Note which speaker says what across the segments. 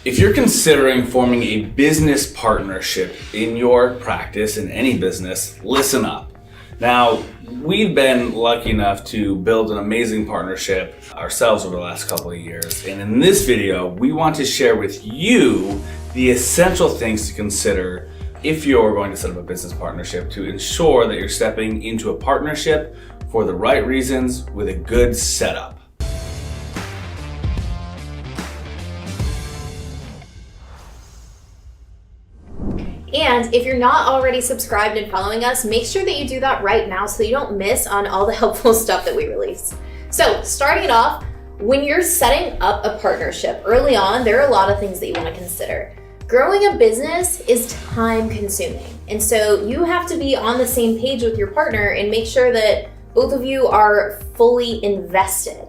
Speaker 1: If you're considering forming a business partnership in your practice, in any business, listen up. Now, we've been lucky enough to build an amazing partnership ourselves over the last couple of years. And in this video, we want to share with you the essential things to consider if you're going to set up a business partnership to ensure that you're stepping into a partnership for the right reasons with a good setup.
Speaker 2: And if you're not already subscribed and following us, make sure that you do that right now so you don't miss on all the helpful stuff that we release. So starting it off, when you're setting up a partnership early on, there are a lot of things that you want to consider. Growing a business is time consuming. And so you have to be on the same page with your partner and make sure that both of you are fully invested.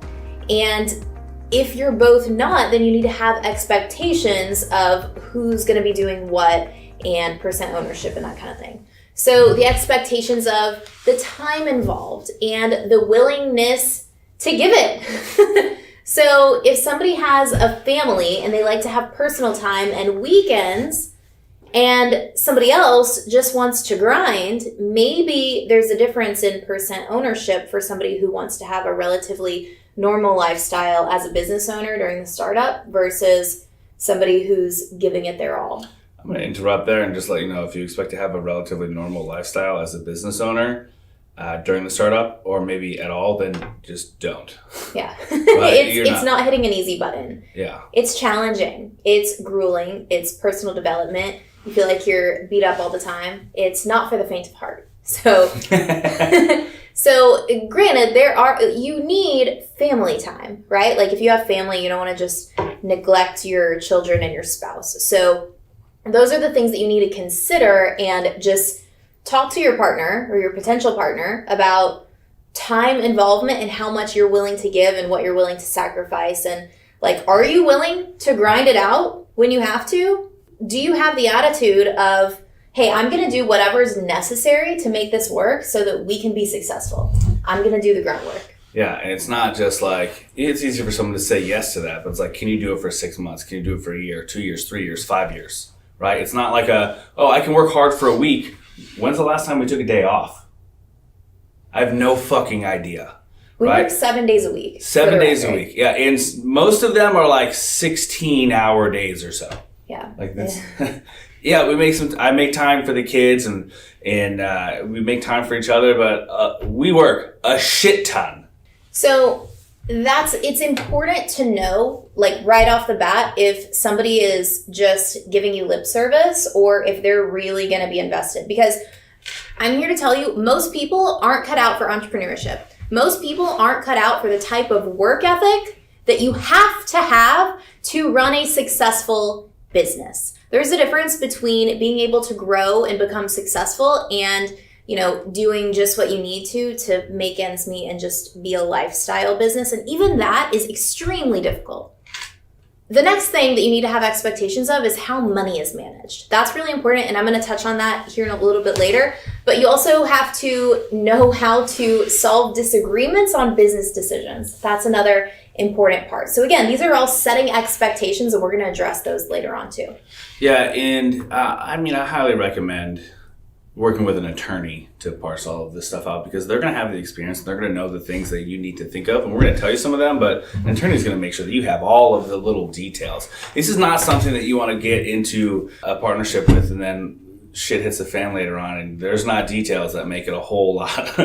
Speaker 2: And if you're both not, then you need to have expectations of who's going to be doing what and percent ownership and that kind of thing. So the expectations of the time involved and the willingness to give it. So if somebody has a family and they like to have personal time and weekends and somebody else just wants to grind, maybe there's a difference in percent ownership for somebody who wants to have a relatively normal lifestyle as a business owner during the startup versus somebody who's giving it their all.
Speaker 1: I'm going to interrupt there and just let you know, if you expect to have a relatively normal lifestyle as a business owner during the startup, or maybe at all, then just don't.
Speaker 2: Yeah. It's not hitting an easy button.
Speaker 1: Yeah. It's
Speaker 2: challenging. It's grueling. It's personal development. You feel like you're beat up all the time. It's not for the faint of heart. So, granted, you need family time, right? Like if you have family, you don't want to just neglect your children and your spouse. So those are the things that you need to consider, and just talk to your partner or your potential partner about time involvement and how much you're willing to give and what you're willing to sacrifice. And like, are you willing to grind it out when you have to? Do you have the attitude of, hey, I'm going to do whatever is necessary to make this work so that we can be successful. I'm going to do the groundwork.
Speaker 1: Yeah, and it's not just like, it's easy for someone to say yes to that, but it's like, can you do it for 6 months? Can you do it for a year, 2 years, 3 years, 5 years? Right? It's not like I can work hard for a week. When's the last time we took a day off? I have no fucking idea.
Speaker 2: We work 7 days a week.
Speaker 1: 7 days a week. Yeah, and most of them are like 16-hour days or so.
Speaker 2: Yeah.
Speaker 1: Like this. Yeah, I make time for the kids and we make time for each other, but we work a shit ton.
Speaker 2: So it's important to know, like right off the bat, if somebody is just giving you lip service or if they're really going to be invested. Because I'm here to tell you, most people aren't cut out for entrepreneurship. Most people aren't cut out for the type of work ethic that you have to run a successful business. There's a difference between being able to grow and become successful and doing just what you need to make ends meet and just be a lifestyle business. And even that is extremely difficult. The next thing that you need to have expectations of is how money is managed. That's really important, and I'm going to touch on that here in a little bit later. But you also have to know how to solve disagreements on business decisions. That's another important part. So again, these are all setting expectations, and we're going to address those later on too.
Speaker 1: Yeah, and I highly recommend working with an attorney to parse all of this stuff out, because they're going to have the experience and they're going to know the things that you need to think of, and we're going to tell you some of them, but an attorney is going to make sure that you have all of the little details. This is not something that you want to get into a partnership with and then shit hits the fan later on and there's not details that make it a whole lot.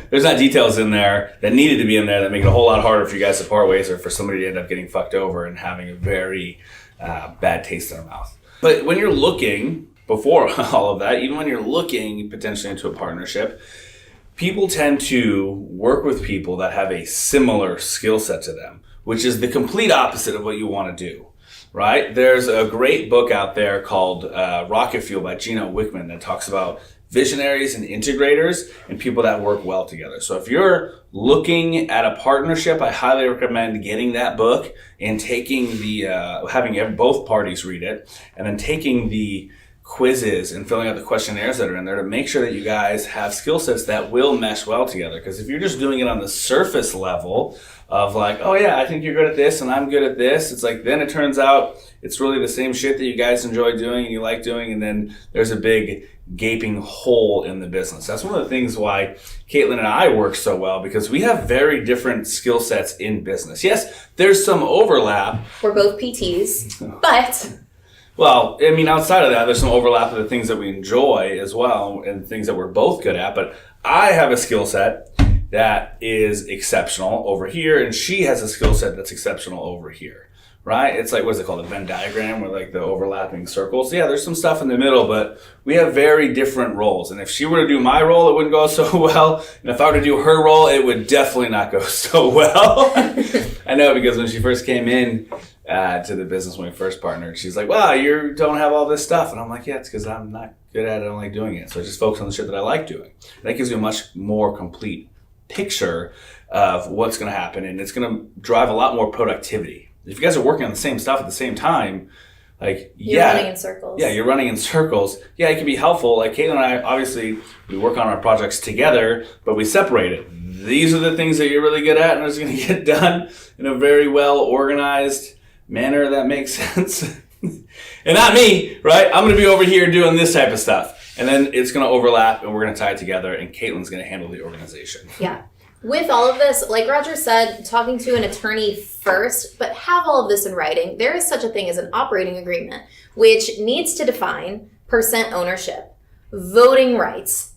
Speaker 1: There's not details in there that needed to be in there that make it a whole lot harder for you guys to part ways or for somebody to end up getting fucked over and having a very bad taste in their mouth. But when you're looking, before all of that, even when you're looking potentially into a partnership, people tend to work with people that have a similar skill set to them, which is the complete opposite of what you want to do, right? There's a great book out there called Rocket Fuel by Gino Wickman that talks about visionaries and integrators and people that work well together. So if you're looking at a partnership, I highly recommend getting that book and taking having both parties read it, and then taking the quizzes and filling out the questionnaires that are in there to make sure that you guys have skill sets that will mesh well together. Because if you're just doing it on the surface level of like, oh yeah, I think you're good at this and I'm good at this, it's like then it turns out it's really the same shit that you guys enjoy doing and you like doing, and then there's a big gaping hole in the business. That's one of the things why Caitlin and I work so well, because we have very different skill sets in business. Yes, there's some overlap.
Speaker 2: We're both PTs, but...
Speaker 1: Well, I mean, outside of that, there's some overlap of the things that we enjoy as well and things that we're both good at. But I have a skill set that is exceptional over here, and she has a skill set that's exceptional over here, right? It's like, what is it called? A Venn diagram with like the overlapping circles. Yeah, there's some stuff in the middle, but we have very different roles. And if she were to do my role, it wouldn't go so well. And if I were to do her role, it would definitely not go so well. I know, because when she first came in, to the business when we first partnered, she's like, wow, you don't have all this stuff. And I'm like, yeah, it's because I'm not good at it. I don't like doing it. So I just focus on the shit that I like doing. And that gives you a much more complete picture of what's going to happen. And it's going to drive a lot more productivity. If you guys are working on the same stuff at the same time, like,
Speaker 2: you're running in circles.
Speaker 1: Yeah, you're running in circles. Yeah, it can be helpful. Like Caitlin and I, obviously, we work on our projects together, but we separate it. These are the things that you're really good at and it's going to get done in a very well organized manner that makes sense. And not me, right? I'm going to be over here doing this type of stuff. And then it's going to overlap and we're going to tie it together and Caitlin's going to handle the organization.
Speaker 2: Yeah. With all of this, like Roger said, talking to an attorney first, but have all of this in writing. There is such a thing as an operating agreement, which needs to define percent ownership, voting rights,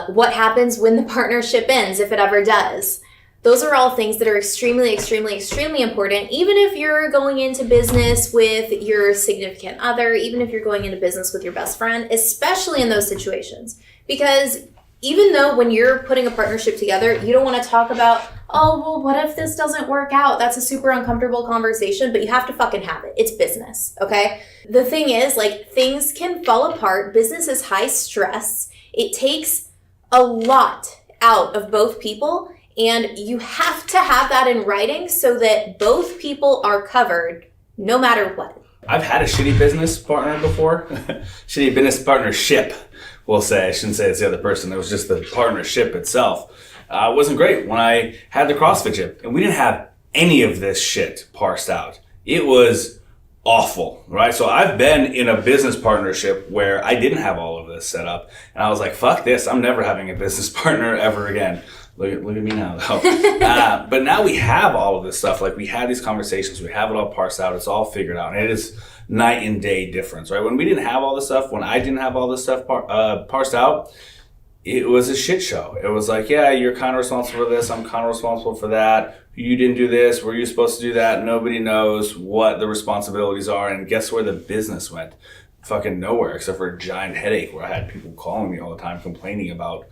Speaker 2: what happens when the partnership ends, if it ever does. Those are all things that are extremely, extremely, extremely important, even if you're going into business with your significant other, even if you're going into business with your best friend, especially in those situations. Because even though when you're putting a partnership together, you don't want to talk about, oh, well, what if this doesn't work out? That's a super uncomfortable conversation, but you have to fucking have it. It's business, okay? The thing is, like, things can fall apart. Business is high stress. It takes a lot out of both people. And you have to have that in writing so that both people are covered no matter what.
Speaker 1: I've had a shitty business partner before. Shitty business partnership, we'll say. I shouldn't say it's the other person. It was just the partnership itself. It wasn't great when I had the CrossFit gym. And we didn't have any of this shit parsed out. It was awful, right? So I've been in a business partnership where I didn't have all of this set up. And I was like, fuck this. I'm never having a business partner ever again. Look at me now, though. But now we have all of this stuff. Like, we had these conversations. We have it all parsed out. It's all figured out. And it is night and day difference, right? When we didn't have all this stuff, when I didn't have all this stuff parsed out, it was a shit show. It was like, yeah, you're kind of responsible for this. I'm kind of responsible for that. You didn't do this. Were you supposed to do that? Nobody knows what the responsibilities are. And guess where the business went? Fucking nowhere, except for a giant headache where I had people calling me all the time complaining about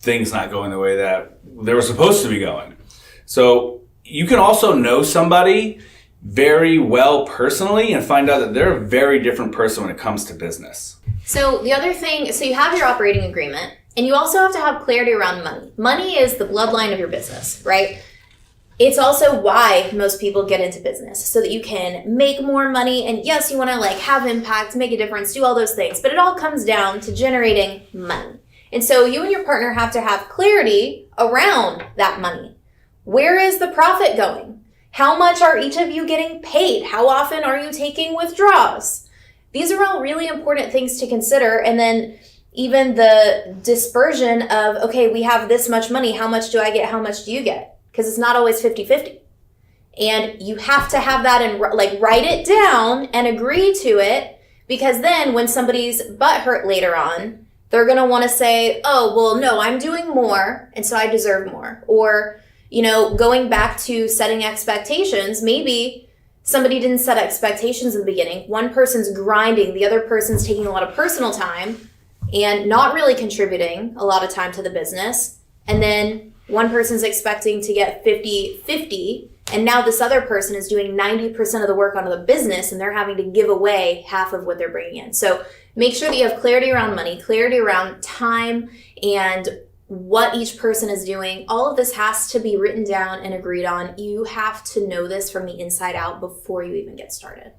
Speaker 1: things not going the way that they were supposed to be going. So you can also know somebody very well personally and find out that they're a very different person when it comes to business.
Speaker 2: So the other thing, so you have your operating agreement and you also have to have clarity around money. Money is the bloodline of your business, right? It's also why most people get into business, so that you can make more money. And yes, you want to like have impact, make a difference, do all those things, but it all comes down to generating money. And so you and your partner have to have clarity around that money. Where is the profit going? How much are each of you getting paid? How often are you taking withdrawals? These are all really important things to consider. And then even the dispersion of, okay, we have this much money. How much do I get? How much do you get? Because it's not always 50-50. And you have to have that and like write it down and agree to it, because then when somebody's butt hurt later on, they're going to want to say, oh, well, no, I'm doing more, and so I deserve more. Or, you know, going back to setting expectations, maybe somebody didn't set expectations in the beginning. One person's grinding, the other person's taking a lot of personal time and not really contributing a lot of time to the business. And then one person's expecting to get 50-50, and now this other person is doing 90% of the work on the business, and they're having to give away half of what they're bringing in. So make sure that you have clarity around money, clarity around time, and what each person is doing. All of this has to be written down and agreed on. You have to know this from the inside out before you even get started.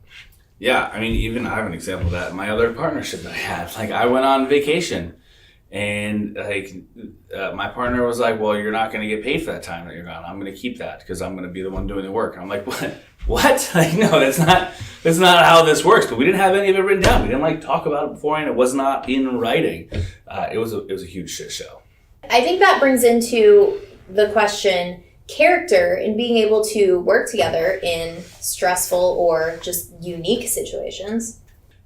Speaker 1: Yeah, I mean, even I have an example of that in my other partnership that I had. Like, I went on vacation, and my partner was like, "Well, you're not going to get paid for that time that you're gone. I'm going to keep that because I'm going to be the one doing the work." And I'm like, "What? What? Like, no, that's not how this works." But we didn't have any of it written down. We didn't talk about it beforehand. It was not in writing. It was a huge shit show.
Speaker 2: I think that brings into the question character and being able to work together in stressful or just unique situations.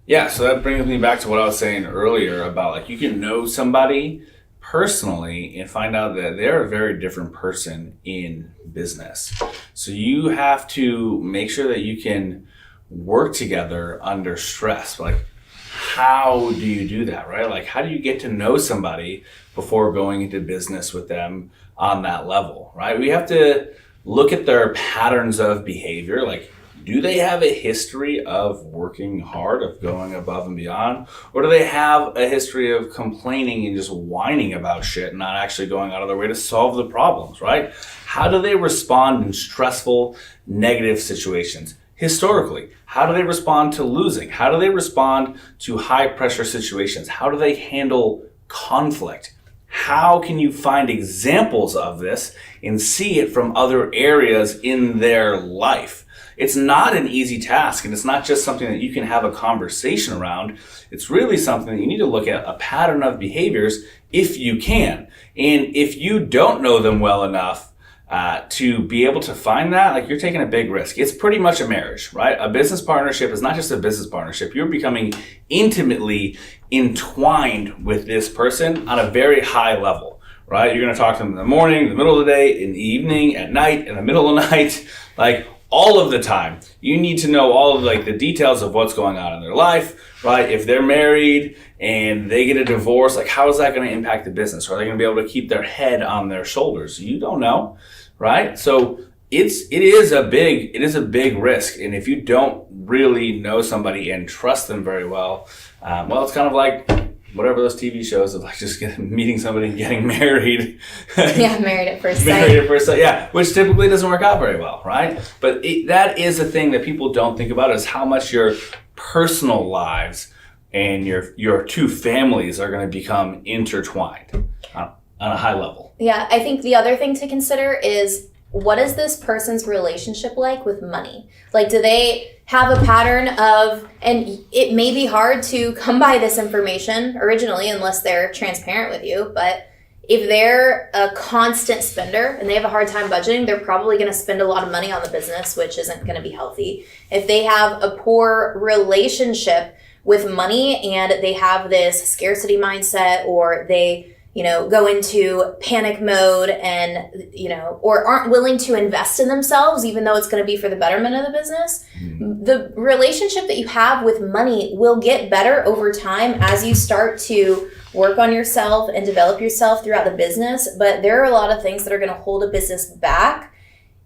Speaker 1: Yeah, so that brings me back to what I was saying earlier about you can know somebody personally and find out that they're a very different person in business. So you have to make sure that you can work together under stress. How do you do that, right? How do you get to know somebody before going into business with them on that level, right? We have to look at their patterns of behavior. Do they have a history of working hard, of going above and beyond? Or do they have a history of complaining and just whining about shit and not actually going out of their way to solve the problems, right? How do they respond in stressful, negative situations? Historically, how do they respond to losing? How do they respond to high pressure situations? How do they handle conflict? How can you find examples of this and see it from other areas in their life? It's not an easy task, and it's not just something that you can have a conversation around. It's really something that you need to look at a pattern of behaviors if you can. And if you don't know them well enough to be able to find that, you're taking a big risk. It's pretty much a marriage, right? A business partnership is not just a business partnership. You're becoming intimately entwined with this person on a very high level, right? You're going to talk to them in the morning, in the middle of the day, in the evening, at night, in the middle of the night, all of the time. You need to know all of the details of what's going on in their life, right? If they're married and they get a divorce, how is that going to impact the business? Are they going to be able to keep their head on their shoulders? You don't know, right? So it is a big risk. And if you don't really know somebody and trust them very well, it's kind of like whatever those TV shows of just meeting somebody and getting married.
Speaker 2: Yeah, married at first sight.
Speaker 1: Married at first sight, yeah, which typically doesn't work out very well, right? But that is a thing that people don't think about, is how much your personal lives and your two families are going to become intertwined on a high level.
Speaker 2: Yeah, I think the other thing to consider is, what is this person's relationship like with money? Do they have a pattern of, and it may be hard to come by this information originally unless they're transparent with you, but if they're a constant spender and they have a hard time budgeting, they're probably going to spend a lot of money on the business, which isn't going to be healthy. If they have a poor relationship with money and they have this scarcity mindset, or they go into panic mode and, or aren't willing to invest in themselves, even though it's going to be for the betterment of the business. Mm-hmm. The relationship that you have with money will get better over time as you start to work on yourself and develop yourself throughout the business. But there are a lot of things that are going to hold a business back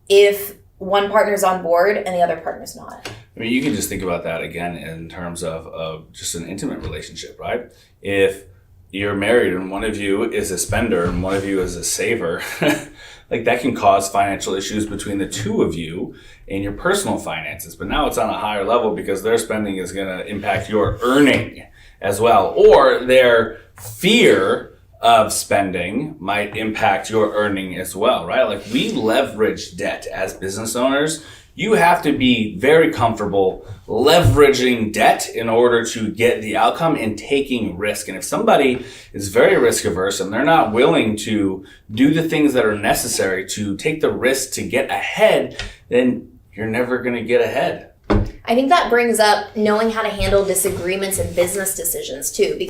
Speaker 2: if one partner's on board and the other partner's not.
Speaker 1: I mean, you can just think about that again in terms of just an intimate relationship, right? If you're married and one of you is a spender and one of you is a saver, that can cause financial issues between the two of you and your personal finances. But now it's on a higher level because their spending is going to impact your earning as well, or their fear of spending might impact your earning as well, right? We leverage debt as business owners. You have to be very comfortable leveraging debt in order to get the outcome and taking risk. And if somebody is very risk averse and they're not willing to do the things that are necessary to take the risk to get ahead, then you're never going to get ahead.
Speaker 2: I think that brings up knowing how to handle disagreements in business decisions too.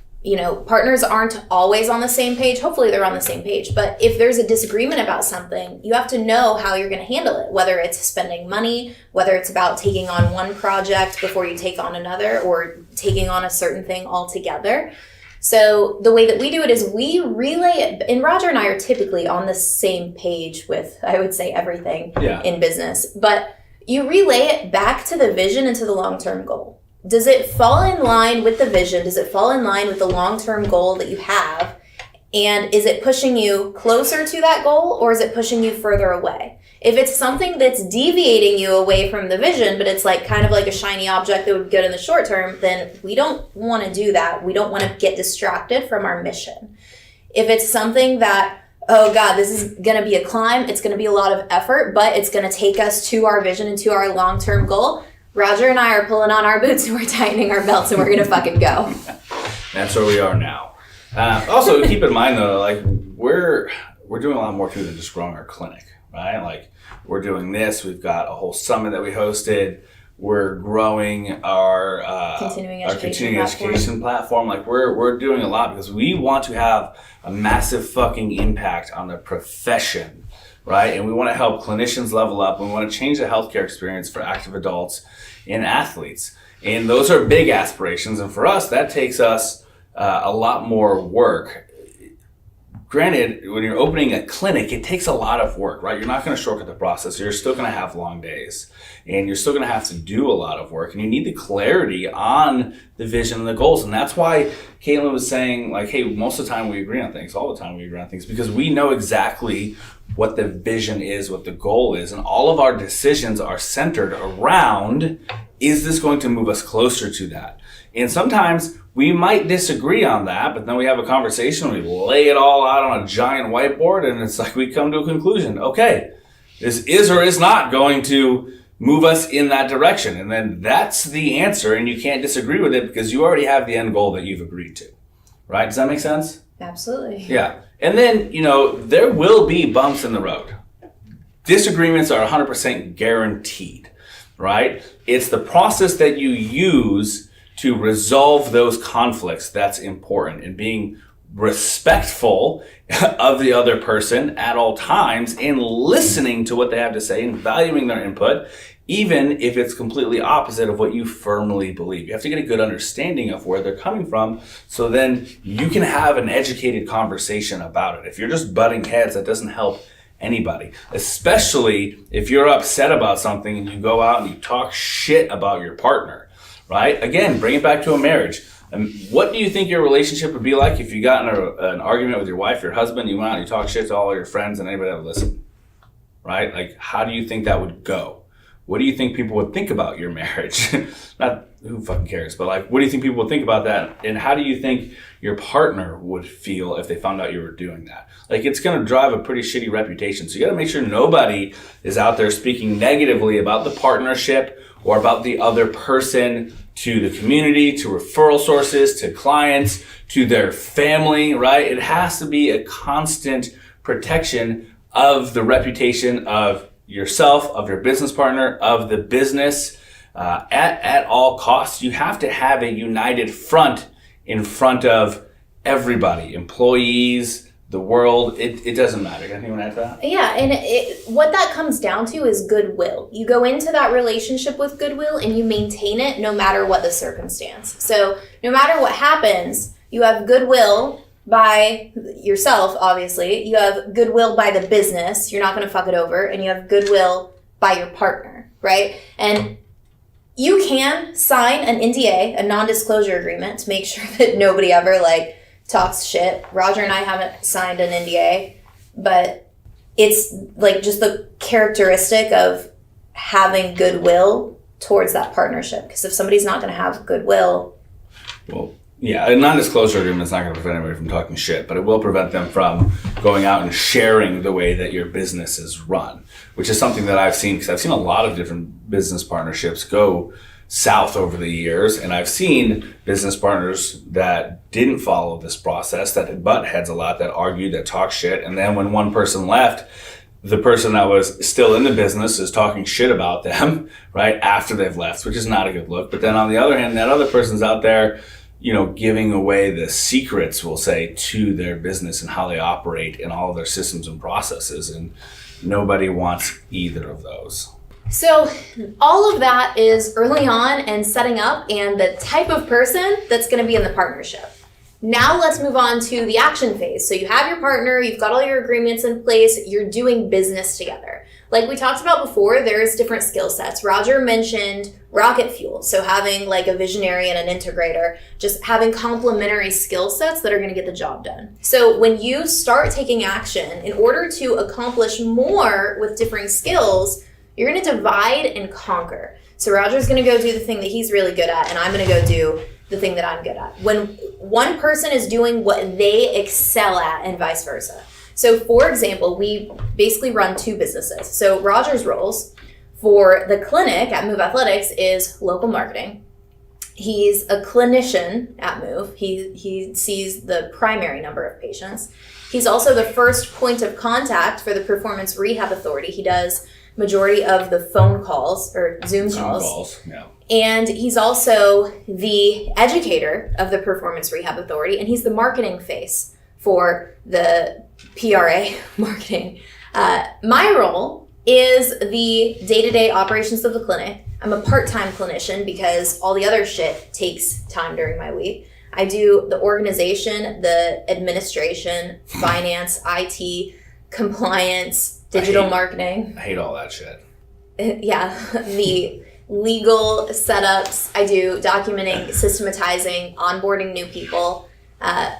Speaker 2: Partners aren't always on the same page. Hopefully they're on the same page. But if there's a disagreement about something, you have to know how you're going to handle it, whether it's spending money, whether it's about taking on one project before you take on another, or taking on a certain thing altogether. So the way that we do it is we relay it, and Roger and I are typically on the same page with, I would say, everything in business. But you relay it back to the vision and to the long-term goal. Does it fall in line with the vision? Does it fall in line with the long-term goal that you have? And is it pushing you closer to that goal, or is it pushing you further away? If it's something that's deviating you away from the vision, but it's like kind of like a shiny object that would be good in the short term, then we don't want to do that. We don't want to get distracted from our mission. If it's something that, oh God, this is going to be a climb, it's going to be a lot of effort, but it's going to take us to our vision and to our long-term goal, Roger and I are pulling on our boots and we're tightening our belts and we're going to fucking go.
Speaker 1: That's where we are now. Also, keep in mind though, like we're doing a lot more too than just growing our clinic, right? Like we're doing this. We've got a whole summit that we hosted. We're growing our continuing education platform. Like we're doing a lot because we want to have a massive fucking impact on the profession, right? And we want to help clinicians level up. We want to change the healthcare experience for active adults and athletes. And those are big aspirations. And for us, that takes us a lot more work. Granted, when you're opening a clinic, it takes a lot of work, right? You're not going to shortcut the process. You're still going to have long days and you're still going to have to do a lot of work, and you need the clarity on the vision and the goals. And that's why Caitlin was saying, like, hey, most of the time we agree on things, all the time we agree on things, because we know exactly what the vision is, what the goal is. And all of our decisions are centered around, is this going to move us closer to that? And sometimes we might disagree on that, but then we have a conversation, we lay it all out on a giant whiteboard, and it's like we come to a conclusion. Okay, this is or is not going to move us in that direction. And then that's the answer, and you can't disagree with it because you already have the end goal that you've agreed to. Right? Does that make sense?
Speaker 2: Absolutely.
Speaker 1: Yeah. And then, there will be bumps in the road. Disagreements are 100% guaranteed, right? It's the process that you use to resolve those conflicts that's important, and being respectful of the other person at all times and listening to what they have to say and valuing their input, even if it's completely opposite of what you firmly believe. You have to get a good understanding of where they're coming from, so then you can have an educated conversation about it. If you're just butting heads, that doesn't help anybody, especially if you're upset about something and you go out and you talk shit about your partner, right? Again, bring it back to a marriage. What do you think your relationship would be like if you got in an argument with your wife, your husband, you went out and you talk shit to all your friends and anybody that would listen, right? Like, how do you think that would go? What do you think people would think about your marriage? Not who fucking cares, but like, what do you think people would think about that? And how do you think your partner would feel if they found out you were doing that? Like, it's going to drive a pretty shitty reputation. So you got to make sure nobody is out there speaking negatively about the partnership or about the other person to the community, to referral sources, to clients, to their family, right? It has to be a constant protection of the reputation of yourself, of your business partner, of the business, at all costs. You have to have a united front in front of everybody, employees, the world. It doesn't matter. Anything you want to add to that?
Speaker 2: Yeah, and what that comes down to is goodwill. You go into that relationship with goodwill and you maintain it no matter what the circumstance. So no matter what happens, you have goodwill by yourself, obviously. You have goodwill by the business. You're not going to fuck it over. And you have goodwill by your partner, right? And you can sign an NDA, a non-disclosure agreement, to make sure that nobody ever talks shit. Roger and I haven't signed an NDA, but it's just the characteristic of having goodwill towards that partnership. Because if somebody's not going to have goodwill,
Speaker 1: well, yeah, a non-disclosure agreement is not going to prevent anybody from talking shit, but it will prevent them from going out and sharing the way that your business is run, which is something that I've seen, because I've seen a lot of different business partnerships go south over the years, and I've seen business partners that didn't follow this process, that butt heads a lot, that argued, that talked shit, and then when one person left, the person that was still in the business is talking shit about them right after they've left, which is not a good look. But then on the other hand, that other person's out there, giving away the secrets, we'll say, to their business and how they operate and all of their systems and processes, and nobody wants either of those.
Speaker 2: So all of that is early on and setting up and the type of person that's going to be in the partnership. Now let's move on to the action phase. So you have your partner, you've got all your agreements in place, you're doing business together. Like we talked about before, there's different skill sets. Roger mentioned rocket fuel. So having like a visionary and an integrator, just having complementary skill sets that are going to get the job done. So when you start taking action, in order to accomplish more with differing skills, you're going to divide and conquer. So Roger's going to go do the thing that he's really good at, and I'm going to go do the thing that I'm good at. When one person is doing what they excel at and vice versa. So for example, we basically run two businesses. So Roger's roles for the clinic at Move Athletics is local marketing. He's a clinician at Move. He sees the primary number of patients. He's also the first point of contact for the Performance Rehab Authority. He does majority of the phone calls or Zoom calls.
Speaker 1: Yeah.
Speaker 2: And he's also the educator of the Performance Rehab Authority, and he's the marketing face for the PRA marketing. My role is the day-to-day operations of the clinic. I'm a part-time clinician because all the other shit takes time during my week. I do the organization, the administration, finance, IT, compliance, digital marketing.
Speaker 1: I hate all that shit.
Speaker 2: Yeah, the legal setups. I do documenting, systematizing, onboarding new people.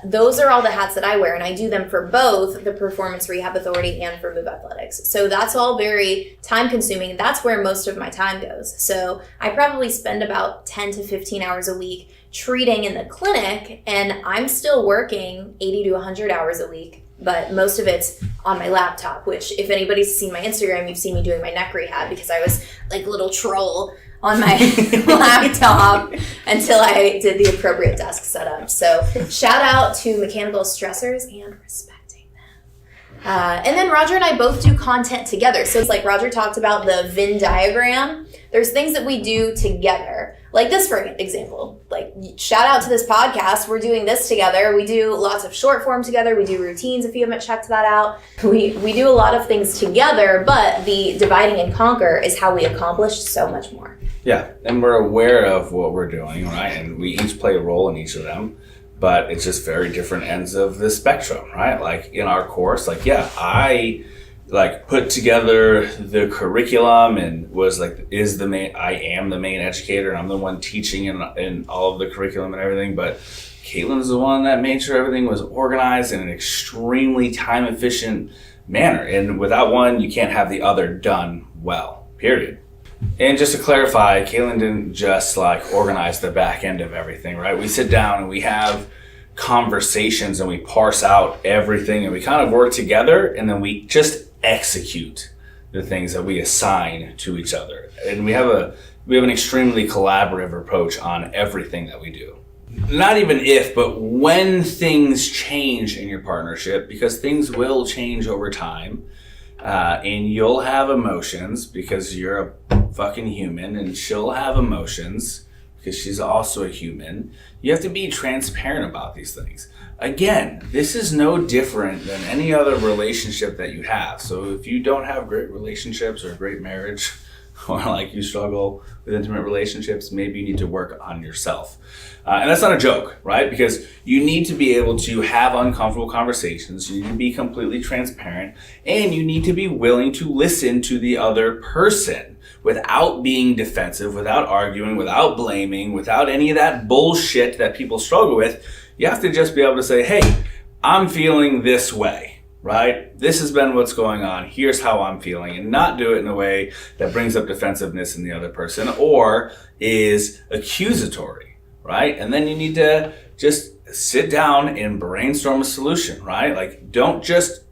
Speaker 2: Those are all the hats that I wear, and I do them for both the Performance Rehab Authority and for Move Athletics. So that's all very time consuming. That's where most of my time goes. So I probably spend about 10 to 15 hours a week treating in the clinic, and I'm still working 80 to 100 hours a week. But most of it's on my laptop, which if anybody's seen my Instagram, you've seen me doing my neck rehab because I was like a little troll on my laptop until I did the appropriate desk setup. So shout out to mechanical stressors and respecting them. And then Roger and I both do content together. So it's like Roger talked about the Venn diagram. There's things that we do together. Like this, for example, like shout out to this podcast. We're doing this together. We do lots of short form together. We do routines if you haven't checked that out. We do a lot of things together, but the dividing and conquer is how we accomplish so much more.
Speaker 1: Yeah, and we're aware of what we're doing, right? And we each play a role in each of them, but it's just very different ends of the spectrum, right? Like in our course, like, yeah, I like put together the curriculum and was like, I am the main educator and I'm the one teaching in all of the curriculum and everything. But Caitlin's the one that made sure everything was organized in an extremely time efficient manner. And without one, you can't have the other done well, period. And just to clarify, Caitlin didn't just like organize the back end of everything, right? We sit down and we have conversations and we parse out everything and we kind of work together and then we just execute the things that we assign to each other. And we have an extremely collaborative approach on everything that we do. Not even if, but when things change in your partnership, because things will change over time, and you'll have emotions because you're a fucking human, and she'll have emotions because she's also a human. You have to be transparent about these things. Again, this is no different than any other relationship that you have. So if you don't have great relationships or a great marriage, or like you struggle with intimate relationships, maybe you need to work on yourself. And that's not a joke, right? Because you need to be able to have uncomfortable conversations. You need to be completely transparent, and you need to be willing to listen to the other person without being defensive, without arguing, without blaming, without any of that bullshit that people struggle with. You have to just be able to say, hey, I'm feeling this way, right? This has been what's going on. Here's how I'm feeling, and not do it in a way that brings up defensiveness in the other person or is accusatory, right? And then you need to just sit down and brainstorm a solution, right? Like, don't just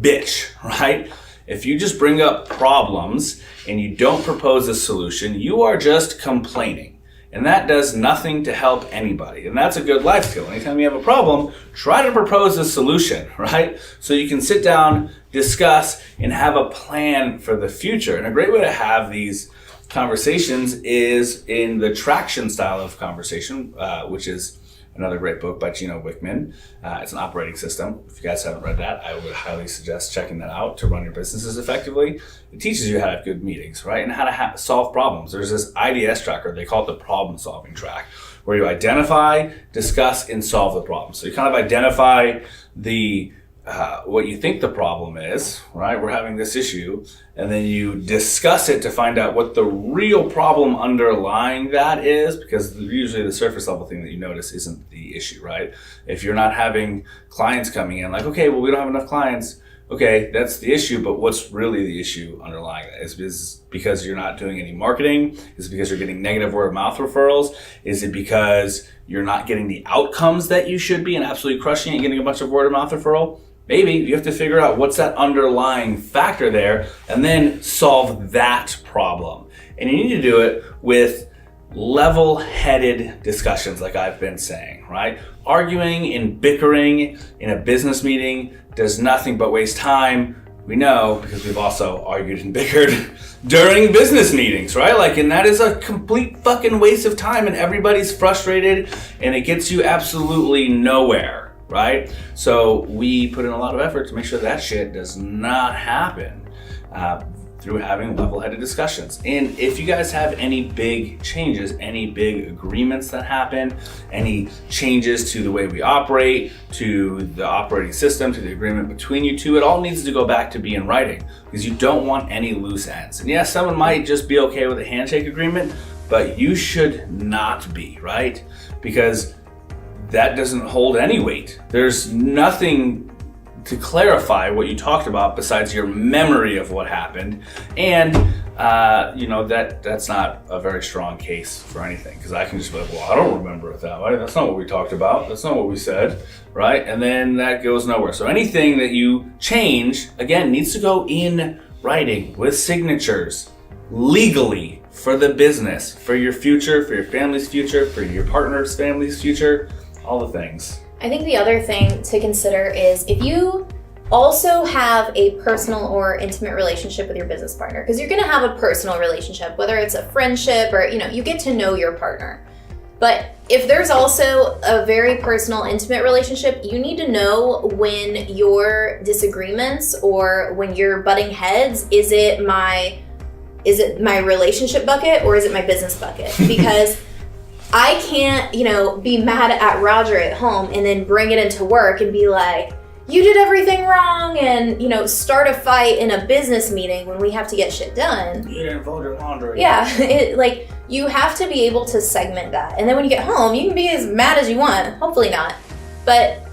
Speaker 1: bitch, right? If you just bring up problems and you don't propose a solution, you are just complaining. And that does nothing to help anybody. And that's a good life skill. Anytime you have a problem, try to propose a solution, right? So you can sit down, discuss, and have a plan for the future. And a great way to have these conversations is in the traction style of conversation, which is another great book by Gino Wickman. It's an operating system. If you guys haven't read that, I would highly suggest checking that out to run your businesses effectively. It teaches you how to have good meetings, right? And how to solve problems. There's this IDS tracker, they call it the problem solving track, where you identify, discuss, and solve the problem. So you kind of identify the what you think the problem is, right? We're having this issue, and then you discuss it to find out what the real problem underlying that is, because usually the surface level thing that you notice isn't the issue, right? If you're not having clients coming in, like, okay, well, we don't have enough clients. Okay, that's the issue, but what's really the issue underlying that? Is because you're not doing any marketing? Is it because you're getting negative word of mouth referrals? Is it because you're not getting the outcomes that you should be and absolutely crushing it and getting a bunch of word of mouth referral? Maybe you have to figure out what's that underlying factor there and then solve that problem. And you need to do it with level-headed discussions, like I've been saying, right? Arguing and bickering in a business meeting does nothing but waste time. We know, because we've also argued and bickered during business meetings, right? Like, and that is a complete fucking waste of time, and everybody's frustrated, and it gets you absolutely nowhere, right? So we put in a lot of effort to make sure that shit does not happen through having level-headed discussions. And if you guys have any big changes, any big agreements that happen, any changes to the way we operate, to the operating system, to the agreement between you two, it all needs to go back to be in writing, because you don't want any loose ends. And yes, someone might just be okay with a handshake agreement, but you should not be, right? Because that doesn't hold any weight. There's nothing to clarify what you talked about besides your memory of what happened, and that's not a very strong case for anything, because I can just be like, well, I don't remember it that way. That's not what we talked about. That's not what we said, right? And then that goes nowhere. So anything that you change, again, needs to go in writing with signatures, legally, for the business, for your future, for your family's future, for your partner's family's future, all the things.
Speaker 2: I think the other thing to consider is if you also have a personal or intimate relationship with your business partner, because you're going to have a personal relationship, whether it's a friendship or, you get to know your partner. But if there's also a very personal, intimate relationship, you need to know when your disagreements or when you're butting heads, is it my relationship bucket or is it my business bucket? Because I can't, be mad at Roger at home and then bring it into work and be like, you did everything wrong, and, start a fight in a business meeting when we have to get shit done.
Speaker 1: You didn't fold your laundry.
Speaker 2: Yeah, you have to be able to segment that. And then when you get home, you can be as mad as you want. Hopefully not. But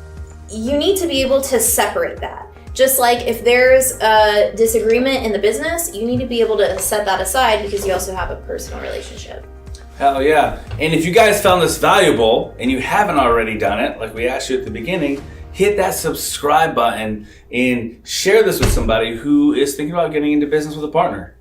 Speaker 2: you need to be able to separate that. Just like if there's a disagreement in the business, you need to be able to set that aside because you also have a personal relationship.
Speaker 1: Hell yeah. And if you guys found this valuable and you haven't already done it, like we asked you at the beginning, hit that subscribe button and share this with somebody who is thinking about getting into business with a partner.